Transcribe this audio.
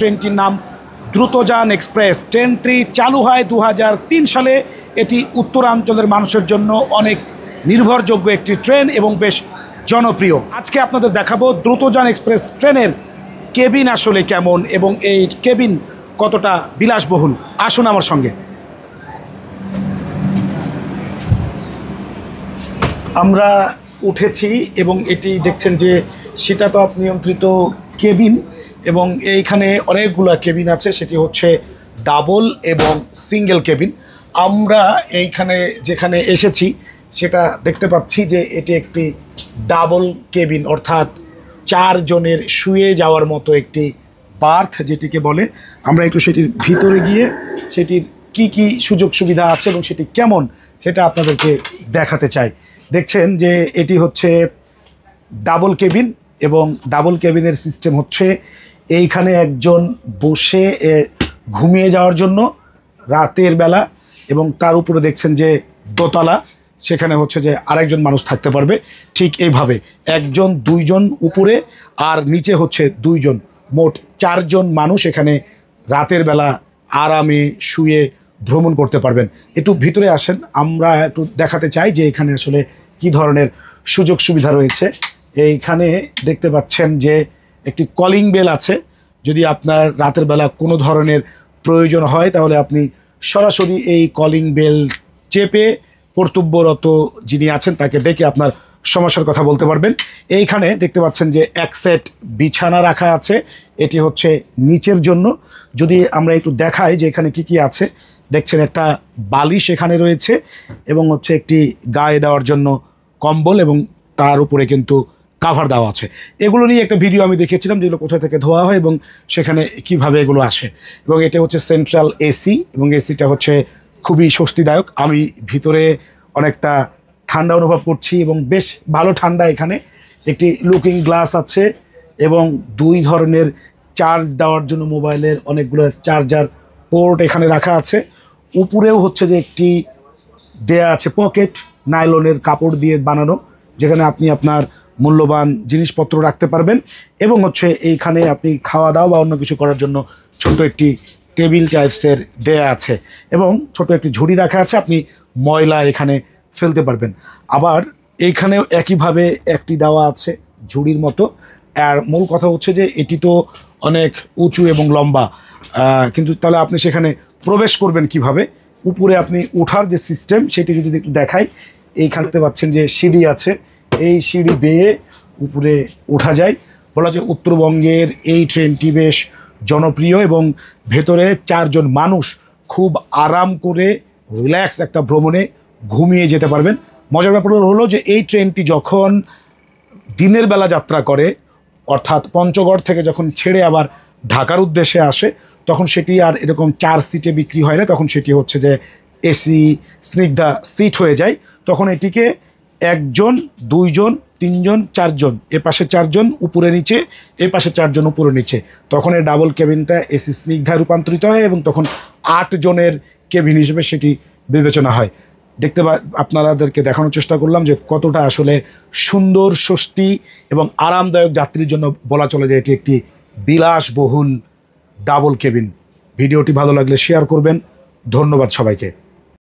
ট্রেনটির নাম দ্রুতযান এক্সপ্রেস। ট্রেনটি চালু হয় 2003 সালে। এটি উত্তরাঞ্চলের মানুষের জন্য অনেক নির্ভরযোগ্য একটি ট্রেন এবং বেশ জনপ্রিয়। আজকে আপনাদের দেখাবো দ্রুতযান এক্সপ্রেস ট্রেনের কেবিন আসলে কেমন এবং এই কেবিন কতটা বিলাসবহুল। আসুন আমার সঙ্গে। আমরা উঠেছি এবং এটি দেখছেন যে শীতাতপ নিয়ন্ত্রিত কেবিন এবং এইখানে অনেকগুলো কেবিন আছে, সেটি হচ্ছে ডাবল এবং সিঙ্গেল কেবিন। আমরা এইখানে যেখানে এসেছি সেটা দেখতে পাচ্ছি যে এটি একটি ডাবল কেবিন, অর্থাৎ 4 জনের শুয়ে যাওয়ার মতো একটি বার্থ যেটিকে বলে। আমরা একটু সেটির ভিতরে গিয়ে সেটির কি সুযোগ সুবিধা আছে এবং সেটি কেমন সেটা আপনাদেরকে দেখাতে চাই। দেখছেন যে এটি হচ্ছে ডাবল কেবিন এবং ডাবল কেবিনের সিস্টেম হচ্ছে এইখানে একজন বসে ঘুমিয়ে যাওয়ার জন্য রাতের বেলা, এবং তার উপরে দেখছেন যে দোতলা, সেখানে হচ্ছে যে আরেকজন মানুষ থাকতে পারবে। ঠিক এইভাবে 1 জন 2 জন উপরে আর নিচে হচ্ছে 2 জন, মোট 4 জন মানুষ এখানে রাতের বেলা আরামে শুয়ে ভ্রমণ করতে পারবেন। একটু ভিতরে আসেন, আমরা একটু দেখাতে চাই যে এখানে আসলে কি ধরনের সুযোগ সুবিধা রয়েছে। এইখানে দেখতে পাচ্ছেন যে একটি কলিং বেল আছে। যদি আপনার রাতের বেলা কোনো ধরনের প্রয়োজন হয় তাহলে আপনি সরাসরি এই কলিং বেল চেপে কর্তব্যরত যিনি আছেন তাকে ডেকে আপনার সমস্যার কথা বলতে পারবেন। এইখানে দেখতে পাচ্ছেন যে 1 সেট বিছানা রাখা আছে, এটি হচ্ছে নিচের জন্য। যদি আমরা একটু দেখাই যে এখানে কি আছে, দেখছেন একটা বালিশ এখানে রয়েছে এবং হচ্ছে একটি গায়ে দেওয়ার জন্য কম্বল এবং তার উপরে কিন্তু কাভার দেওয়া আছে। এগুলো নিয়ে একটা ভিডিও আমি দেখেছিলাম যেগুলো কোথা থেকে ধোয়া হয় এবং সেখানে কিভাবে এগুলো আসে। এবং এটা হচ্ছে সেন্ট্রাল এসি এবং এসিটা হচ্ছে খুবই স্বস্তিদায়ক। আমি ভিতরে অনেকটা ঠান্ডা অনুভব করছি এবং বেশ ভালো ঠান্ডা। এখানে একটি লুকিং গ্লাস আছে এবং 2 ধরনের চার্জ দেওয়ার জন্য মোবাইলের অনেকগুলো চার্জার পোর্ট এখানে রাখা আছে। উপরেও হচ্ছে যে একটি দেয়া আছে পকেট, নাইলনের কাপড় দিয়ে বানানো, যেখানে আপনি আপনার মূল্যবান জিনিসপত্র রাখতে পারবেন। এবং হচ্ছে এইখানে আপনি খাওয়া দাওয়া বা অন্য কিছু করার জন্য ছোট একটি টেবিল টাইপসের দেয়া আছে এবং ছোট একটি ঝুড়ি রাখা আছে, আপনি ময়লা এখানে ফেলতে পারবেন। আবার এইখানেও একইভাবে একটি দেওয়া আছে ঝুড়ির মতো। আর মূল কথা হচ্ছে যে এটি তো অনেক উঁচু এবং লম্বা, কিন্তু তাহলে আপনি সেখানে প্রবেশ করবেন কিভাবে? উপরে আপনি ওঠার যে সিস্টেম সেটি যদি একটু দেখাই, এইখানে পাচ্ছেন যে সিঁড়ি আছে, এই সিঁড়ি বেয়ে উপরে ওঠা যায়। বলা যায় উত্তরবঙ্গের এই ট্রেনটি বেশ জনপ্রিয় এবং ভেতরে 4 জন মানুষ খুব আরাম করে রিল্যাক্স একটা ভ্রমণে ঘুমিয়ে যেতে পারবেন। মজার ব্যাপার হলো যে এই ট্রেনটি যখন দিনের বেলা যাত্রা করে, অর্থাৎ পঞ্চগড় থেকে যখন ছেড়ে আবার ঢাকার উদ্দেশ্যে আসে, তখন সেটি আর এরকম 4 সিটে বিক্রি হয় না, তখন সেটি হচ্ছে যে এসি স্নিগ্ধা সিট হয়ে যায়। তখন এটিকে 1 জন 2 জন 3 জন 4 জন, এ পাশে 4 জন উপরে নিচে, এ পাশে 4 জন উপরে নিচে, তখন এই ডাবল কেবিনটা এসি স্নিগ্ধায় রূপান্তরিত হয় এবং তখন 8 জনের কেবিন হিসেবে সেটি বিবেচনা হয়। আপনাদেরকে দেখানোর চেষ্টা করলাম যে কতটা আসলে সুন্দর, স্বস্তি এবং আরামদায়ক যাত্রীর জন্য বলা চলে যে এটি একটি বিলাসবহুল ডাবল কেবিন। ভিডিওটি ভালো লাগলে শেয়ার করবেন। ধন্যবাদ সবাইকে।